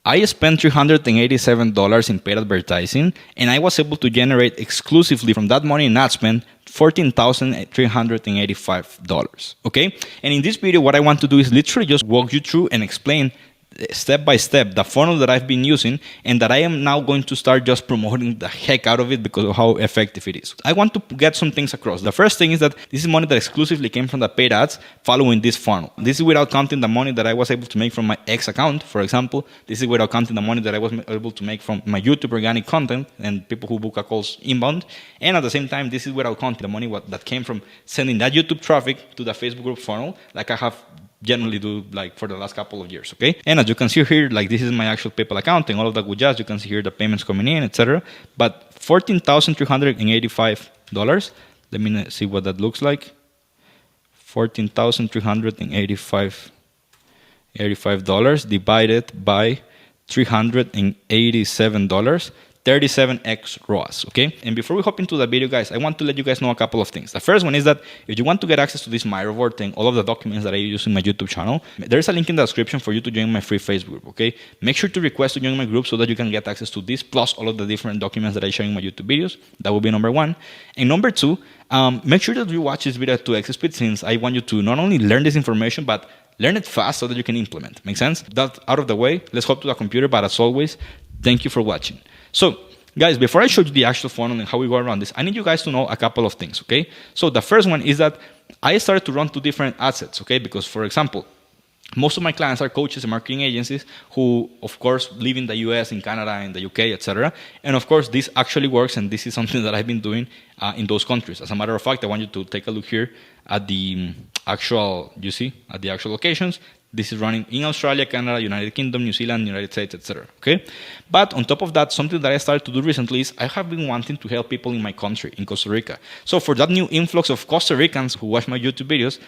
I spent $387 in paid advertising, and I was able to generate exclusively from that money in ad spend $14,385. Okay? And in this video, what I want to do is literally just walk you through and explain step by step the funnel that I've been using and that I am now going to start just promoting the heck out of it because of how effective it is. I want to get some things across. The first thing is that this is money that exclusively came from the paid ads following this funnel. This is without counting the money that I was able to make from my X account, for example. This is without counting the money that I was able to make from my YouTube organic content and people who book a calls inbound. And at the same time, this is without counting the money that came from sending that YouTube traffic to the Facebook group funnel, like I have generally do like for the last couple of years, okay? And as you can see here, like this is my actual PayPal account and all of that good jazz. You can see here the payments coming in, etc. But $14,385. Let me see what that looks like. $14,385 divided by $387. 37x ROAS, okay? And before we hop into the video, guys, I want to let you guys know a couple of things. The first one is that if you want to get access to this Miro board and all of the documents that I use in my YouTube channel, there's a link in the description for you to join my free Facebook group, okay? Make sure to request to join my group so that you can get access to this plus all of the different documents that I share in my YouTube videos. That will be number one. And number two, make sure that you watch this video to X speed, since I want you to not only learn this information, but learn it fast so that you can implement. Make sense? That out of the way, let's hop to the computer, but as always, thank you for watching. So, guys, before I show you the actual funnel and how we go around this, I need you guys to know a couple of things, okay? So the first one is that I started to run two different assets, okay? Because, for example, most of my clients are coaches and marketing agencies who, of course, live in the US, in Canada, in the UK, etc. And, of course, this actually works, and this is something that I've been doing in those countries. As a matter of fact, I want you to take a look here at the actual, you see, at the actual locations. This is running in Australia, Canada, United Kingdom, New Zealand, United States, etc. Okay? But on top of that, something that I started to do recently is I have been wanting to help people in my country, in Costa Rica. So for that new influx of Costa Ricans who watch my YouTube videos,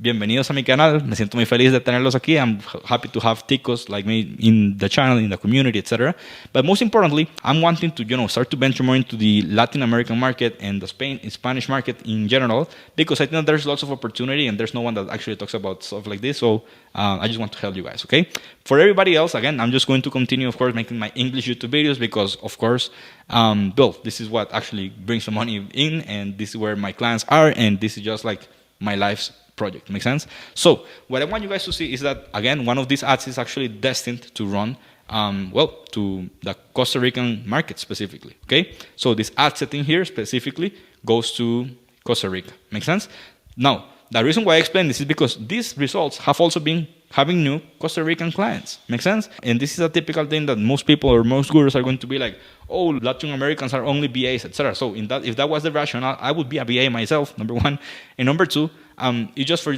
bienvenidos a mi canal. Me siento muy feliz de tenerlos aquí. I'm happy to have ticos like me in the channel, in the community, etc. But most importantly, I'm wanting to, start to venture more into the Latin American market and the Spanish market in general, because I think that there's lots of opportunity and there's no one that actually talks about stuff like this. So I just want to help you guys, okay? For everybody else, again, I'm just going to continue, of course, making my English YouTube videos because, of course, this is what actually brings the money in, and this is where my clients are, and this is just like my life's project. Make sense? So what I want you guys to see is that, again, one of these ads is actually destined to run to the Costa Rican market specifically, okay? So this ad setting here specifically goes to Costa Rica. Make sense? Now, the reason why I explain this is because these results have also been having new Costa Rican clients. Make sense? And this is a typical thing that most people or most gurus are going to be like, oh, Latin Americans are only BAs, etc. So if that was the rationale, I would be a BA myself, number one. And number two, it's just for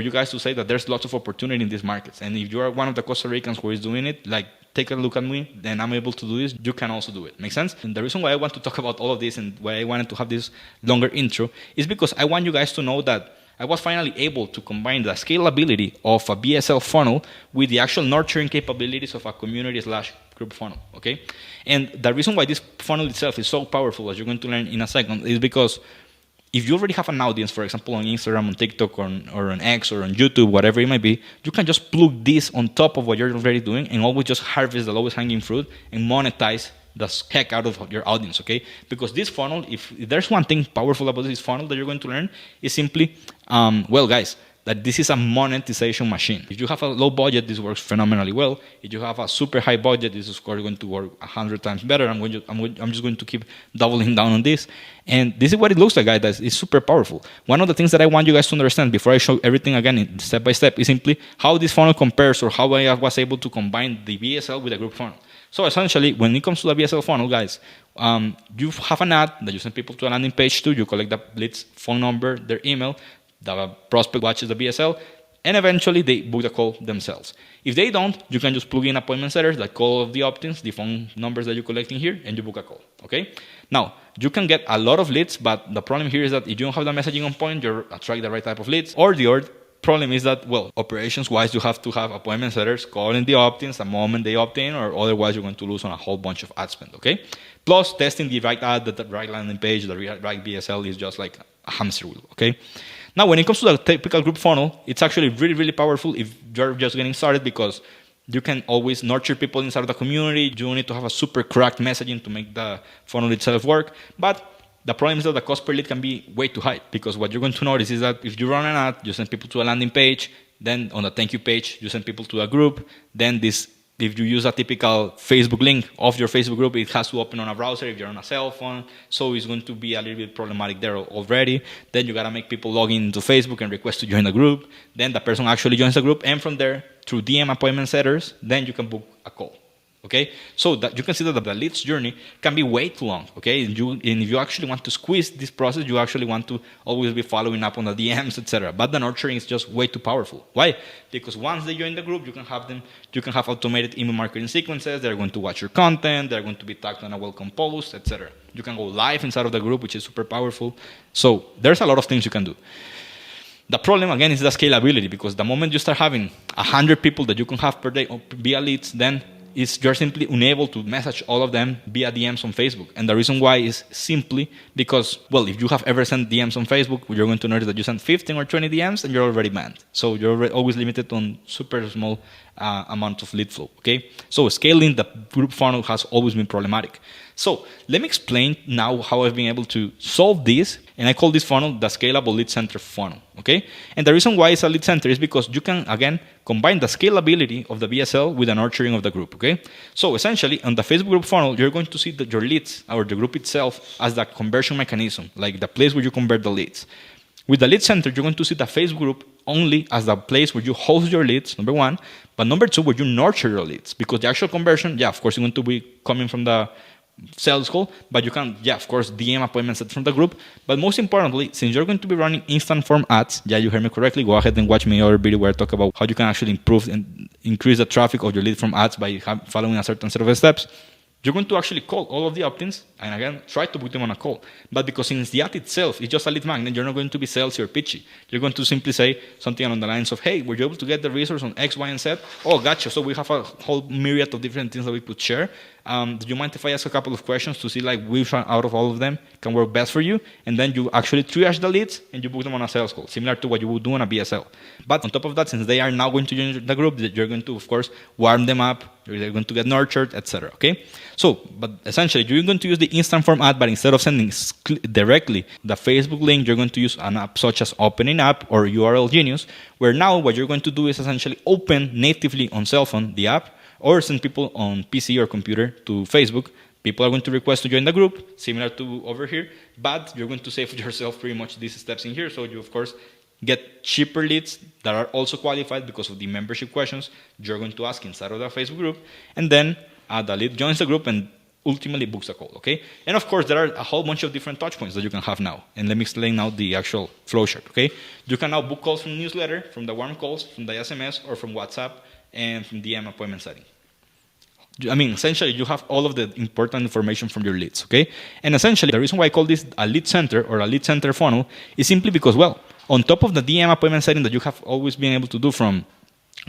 you guys to say that there's lots of opportunity in these markets. And if you are one of the Costa Ricans who is doing it, like, take a look at me, then I'm able to do this, you can also do it. Make sense? And the reason why I want to talk about all of this and why I wanted to have this longer intro is because I want you guys to know that I was finally able to combine the scalability of a BSL funnel with the actual nurturing capabilities of a community/group funnel, okay? And the reason why this funnel itself is so powerful, as you're going to learn in a second, is because if you already have an audience, for example, on Instagram, on TikTok, or on X, or on YouTube, whatever it might be, you can just plug this on top of what you're already doing and always just harvest the lowest hanging fruit and monetize the heck out of your audience, okay? Because this funnel, if there's one thing powerful about this funnel that you're going to learn, is simply, guys, that this is a monetization machine. If you have a low budget, this works phenomenally well. If you have a super high budget, this is of course going to work 100 times better. I'm just going to keep doubling down on this. And this is what it looks like, guys. It's super powerful. One of the things that I want you guys to understand before I show everything again step by step is simply how this funnel compares, or how I was able to combine the BSL with a group funnel. So essentially, when it comes to the BSL funnel, guys, you have an ad that you send people to a landing page to, you collect the lead's phone number, their email, the prospect watches the BSL, and eventually they book the call themselves. If they don't, you can just plug in appointment setters that call of the opt-ins, the phone numbers that you're collecting here, and you book a call, okay? Now, you can get a lot of leads, but the problem here is that if you don't have the messaging on point, you attract the right type of leads, or the problem is that, operations-wise, you have to have appointment setters calling the opt-ins the moment they opt in, or otherwise you're going to lose on a whole bunch of ad spend, okay? Plus, testing the right ad, the right landing page, the right BSL is just like a hamster wheel, okay? Now, when it comes to the typical group funnel, it's actually really, really powerful if you're just getting started, because You can always nurture people inside of the community. You don't need to have a super cracked messaging to make the funnel itself work. But the problem is that the cost per lead can be way too high, because what you're going to notice is that if you run an ad, you send people to a landing page, then on the thank you page, you send people to a group, then if you use a typical Facebook link of your Facebook group, it has to open on a browser if you're on a cell phone, so it's going to be a little bit problematic there already. Then you gotta make people log into Facebook and request to join the group. Then the person actually joins the group, and from there, through DM appointment setters, then you can book a call. Okay, so that you can see that the leads journey can be way too long. Okay, and if you actually want to squeeze this process, you actually want to always be following up on the DMs, etc. But the nurturing is just way too powerful. Why? Because once they join the group, you can have automated email marketing sequences. They're going to watch your content. They're going to be tagged on a welcome post, etc. You can go live inside of the group, which is super powerful. So there's a lot of things you can do. The problem, again, is the scalability, because the moment you start having 100 people that you can have per day via leads, then you're simply unable to message all of them via DMs on Facebook. And the reason why is simply because, well, if you have ever sent DMs on Facebook, you're going to notice that you sent 15 or 20 DMs and you're already banned. So you're always limited on super small amount of lead flow, okay? So scaling the group funnel has always been problematic. So let me explain now how I've been able to solve this, and I call this funnel the scalable lead center funnel, okay? And the reason why it's a lead center is because you can, again, combine the scalability of the VSL with the nurturing of the group, okay? So essentially, on the Facebook group funnel, you're going to see that your leads, or the group itself, as the conversion mechanism, like the place where you convert the leads. With the lead center, you're going to see the Facebook group only as the place where you host your leads, number one, but number two, where you nurture your leads, because the actual conversion, yeah, of course, is going to be coming from the sales call, but you can, yeah, of course, DM appointments from the group. But most importantly, since you're going to be running instant form ads, yeah, you heard me correctly, go ahead and watch my other video where I talk about how you can actually improve and increase the traffic of your lead from ads by following a certain set of steps. You're going to actually call all of the opt-ins and, again, try to put them on a call. But because since the ad itself is just a lead magnet, you're not going to be salesy or pitchy. You're going to simply say something along the lines of, hey, were you able to get the resource on X, Y, and Z? Oh, gotcha. So we have a whole myriad of different things that we could share. Do you mind if I ask a couple of questions to see like which one out of all of them can work best for you? And then you actually triage the leads and you book them on a sales call, similar to what you would do on a BSL. But on top of that, since they are now going to join the group, you're going to, of course, warm them up. They're going to get nurtured, etc. Okay? So, but essentially, you're going to use the instant form ad, but instead of sending directly the Facebook link, you're going to use an app such as Opening App or URL Genius, where now what you're going to do is essentially open natively on cell phone the app, or send people on PC or computer to Facebook. People are going to request to join the group, similar to over here, but you're going to save yourself pretty much these steps in here. So you, of course, get cheaper leads that are also qualified because of the membership questions you're going to ask inside of the Facebook group. And then the lead joins the group and ultimately books a call, okay? And of course, there are a whole bunch of different touch points that you can have now. And let me explain now the actual flow chart, okay? You can now book calls from the newsletter, from the warm calls, from the SMS, or from WhatsApp, and from DM appointment setting. I mean, essentially, you have all of the important information from your leads, okay? And essentially, the reason why I call this a lead center or a lead center funnel is simply because, well, on top of the DM appointment setting that you have always been able to do from,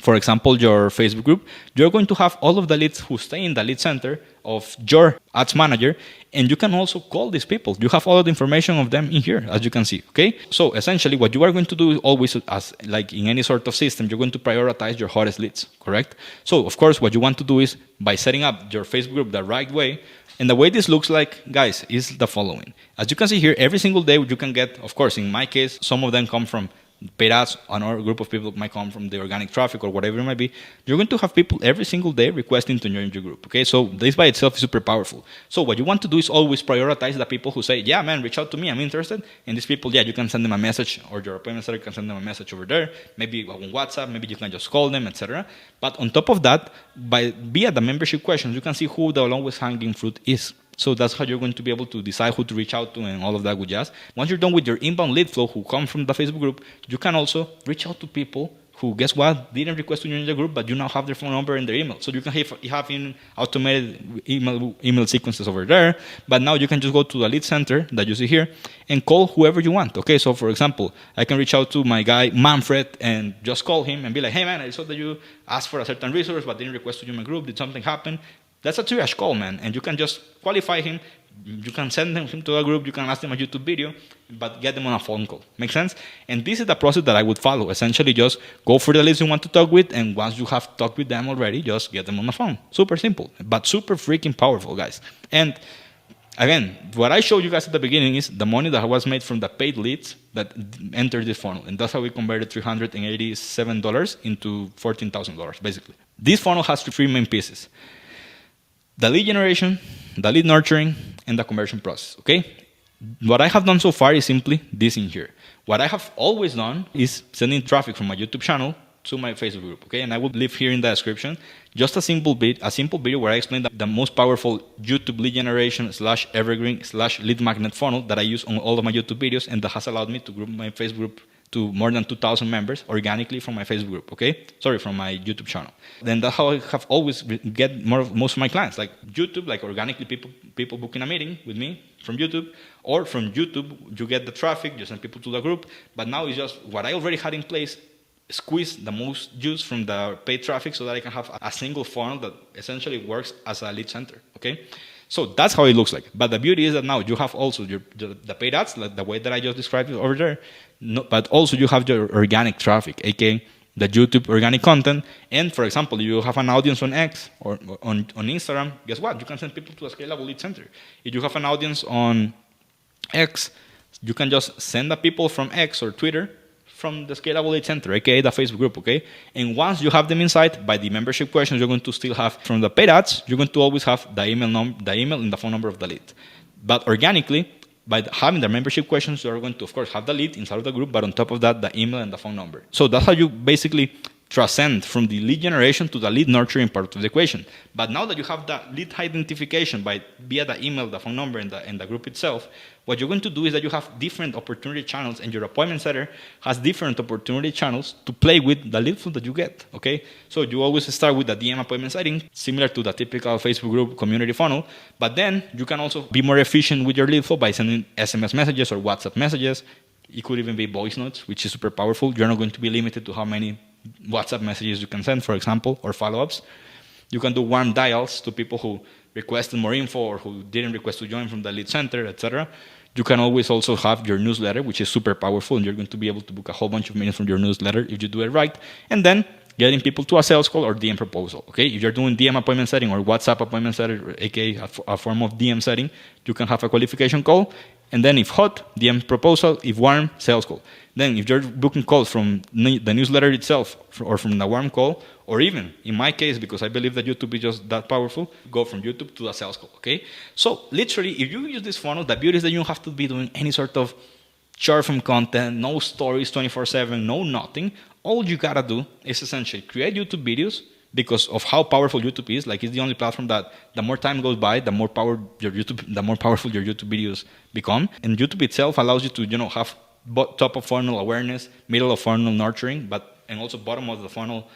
for example, your Facebook group, you're going to have all of the leads who stay in the lead center of your ads manager, and you can also call these people. You have all of the information of them in here, as you can see, okay? So essentially, what you are going to do is always, as like in any sort of system, you're going to prioritize your hottest leads, correct? So, of course, what you want to do is, by setting up your Facebook group the right way, and the way this looks like, guys, is the following. As you can see here, every single day you can get, of course, in my case, some of them come from paid ads, another group of people might come from the organic traffic or whatever it might be. You're going to have people every single day requesting to join your group, okay? So this by itself is super powerful. So what you want to do is always prioritize the people who say, yeah, man, reach out to me, I'm interested. And these people, yeah, you can send them a message, or your appointment setter can send them a message over there, maybe on WhatsApp, maybe you can just call them, etc. But on top of that, via the membership questions, you can see who the longest hanging fruit is. So that's how you're going to be able to decide who to reach out to and all of that good jazz. Once you're done with your inbound lead flow who come from the Facebook group, you can also reach out to people who, guess what, didn't request to join the group, but you now have their phone number and their email. So you can have in automated email sequences over there, but now you can just go to the lead center that you see here and call whoever you want, okay? So for example, I can reach out to my guy, Manfred, and just call him and be like, hey man, I saw that you asked for a certain resource, but didn't request to join my group. Did something happen? That's a triage call, man. And you can just qualify him. You can send him to a group. You can ask them a YouTube video, but get them on a phone call. Make sense? And this is the process that I would follow. Essentially, just go for the leads you want to talk with, and once you have talked with them already, just get them on the phone. Super simple, but super freaking powerful, guys. And again, what I showed you guys at the beginning is the money that was made from the paid leads that entered this funnel. And that's how we converted $387 into $14,000, basically. This funnel has three main pieces: the lead generation, the lead nurturing, and the conversion process, okay? What I have done so far is simply this in here. What I have always done is sending traffic from my YouTube channel to my Facebook group, okay? And I will leave here in the description just a simple video where I explain the most powerful YouTube lead generation / evergreen / lead magnet funnel that I use on all of my YouTube videos, and that has allowed me to group my Facebook group to more than 2,000 members organically from my Facebook group, okay? Sorry, from my YouTube channel. Then that's how I have always get most of my clients, like YouTube, like organically people booking a meeting with me from YouTube, or from YouTube, you get the traffic, you send people to the group, but now it's just what I already had in place, squeeze the most juice from the paid traffic so that I can have a single funnel that essentially works as a lead center, okay? So that's how it looks like. But the beauty is that now you have also the paid ads, like the way that I just described it over there, but also you have your organic traffic, aka the YouTube organic content. And for example, you have an audience on X or on Instagram, guess what? You can send people to a scalable lead center. If you have an audience on X, you can just send the people from X or Twitter from the scalable lead center, aka the Facebook group, okay? And once you have them inside, by the membership questions, you're going to still have from the paid ads, you're going to always have the email and the phone number of the lead. But organically, by having the membership questions, you're going to, of course, have the lead inside of the group, but on top of that, the email and the phone number. So that's how you basically transcend from the lead generation to the lead nurturing part of the equation. But now that you have the lead identification via the email, the phone number, and the group itself, what you're going to do is that you have different opportunity channels, and your appointment setter has different opportunity channels to play with the lead flow that you get, okay? So you always start with the DM appointment setting, similar to the typical Facebook group community funnel, but then you can also be more efficient with your lead flow by sending SMS messages or WhatsApp messages. It could even be voice notes, which is super powerful. You're not going to be limited to how many WhatsApp messages you can send, for example, or follow-ups. You can do warm dials to people who requested more info or who didn't request to join from the lead center, etc. You can always also have your newsletter, which is super powerful, and you're going to be able to book a whole bunch of meetings from your newsletter if you do it right. And then getting people to a sales call or DM proposal, okay? If you're doing DM appointment setting or WhatsApp appointment setting, aka a form of DM setting, you can have a qualification call. And then if hot, DM proposal. If warm, sales call. Then if you're booking calls from the newsletter itself or from the warm call, or even in my case, because I believe that YouTube is just that powerful, go from YouTube to the sales call, okay? So literally, if you use this funnel, the beauty is that you don't have to be doing any sort of short form content, no stories 24/7, no nothing. All you gotta do is essentially create YouTube videos, because of how powerful YouTube is. Like, it's the only platform that the more time goes by, the more powerful your YouTube videos become. And YouTube itself allows you to, have top of funnel awareness, middle of funnel nurturing, and also bottom of the funnel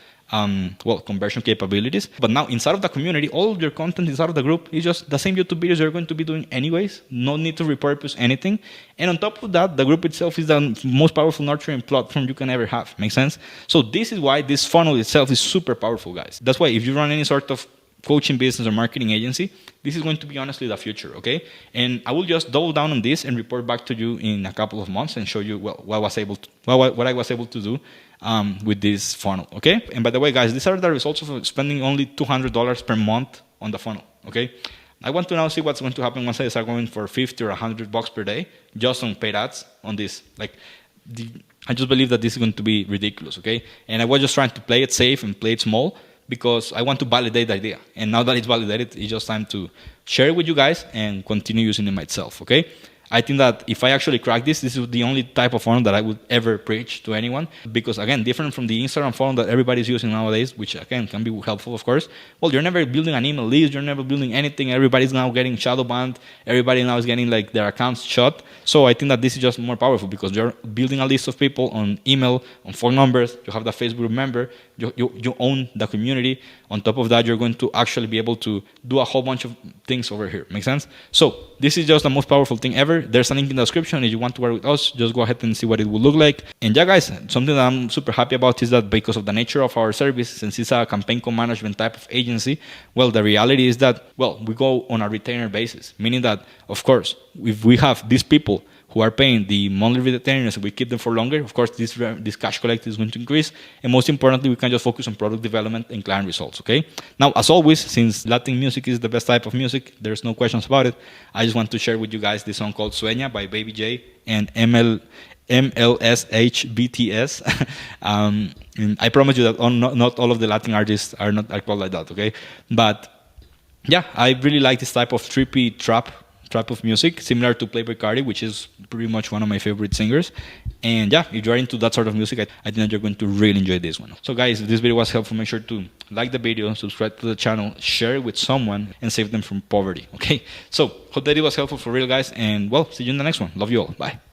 conversion capabilities. But now inside of the community, all of your content inside of the group is just the same YouTube videos you're going to be doing anyways. No need to repurpose anything. And on top of that, the group itself is the most powerful nurturing platform you can ever have. Make sense? So this is why this funnel itself is super powerful, guys. That's why if you run any sort of coaching business or marketing agency, this is going to be honestly the future, okay? And I will just double down on this and report back to you in a couple of months and show you what I was able to do with this funnel, okay? And by the way, guys, these are the results of spending only $200 per month on the funnel, okay? I want to now see what's going to happen once I start going for $50 or $100 per day just on paid ads on this. I just believe that this is going to be ridiculous, okay? And I was just trying to play it safe and play it small, because I want to validate the idea. And now that it's validated, it's just time to share it with you guys and continue using it myself, okay? I think that if I actually crack this is the only type of funnel that I would ever preach to anyone, because again, different from the Instagram funnel that everybody's using nowadays, which again can be helpful, of course. Well, you're never building an email list, you're never building anything. Everybody's now getting shadow banned. Everybody now is getting their accounts shut. So I think that this is just more powerful, because you're building a list of people on email, on phone numbers. You have the Facebook member. You own the community. On top of that, you're going to actually be able to do a whole bunch of things over here. Make sense? So this is just the most powerful thing ever. There's a link in the description. If you want to work with us, just go ahead and see what it will look like. And yeah, guys, something that I'm super happy about is that because of the nature of our service, since it's a campaign co-management type of agency, well, the reality is that, well, we go on a retainer basis, meaning that, of course, if we have these people who are paying the monthly retainers, we keep them for longer. Of course, this cash collect is going to increase. And most importantly, we can just focus on product development and client results, okay? Now, as always, since Latin music is the best type of music, there's no questions about it. I just want to share with you guys this song called Sueña by Baby J and MLSH BTS. And I promise you that not all of the Latin artists are called like that, okay? But yeah, I really like this type of trippy trap of music, similar to Playboi Carti, which is pretty much one of my favorite singers. And yeah, if you're into that sort of music, I think that you're going to really enjoy this one. So guys, if this video was helpful, make sure to like the video, subscribe to the channel, share it with someone, and save them from poverty, okay? So hope that it was helpful for real, guys, and well, see you in the next one. Love you all. Bye.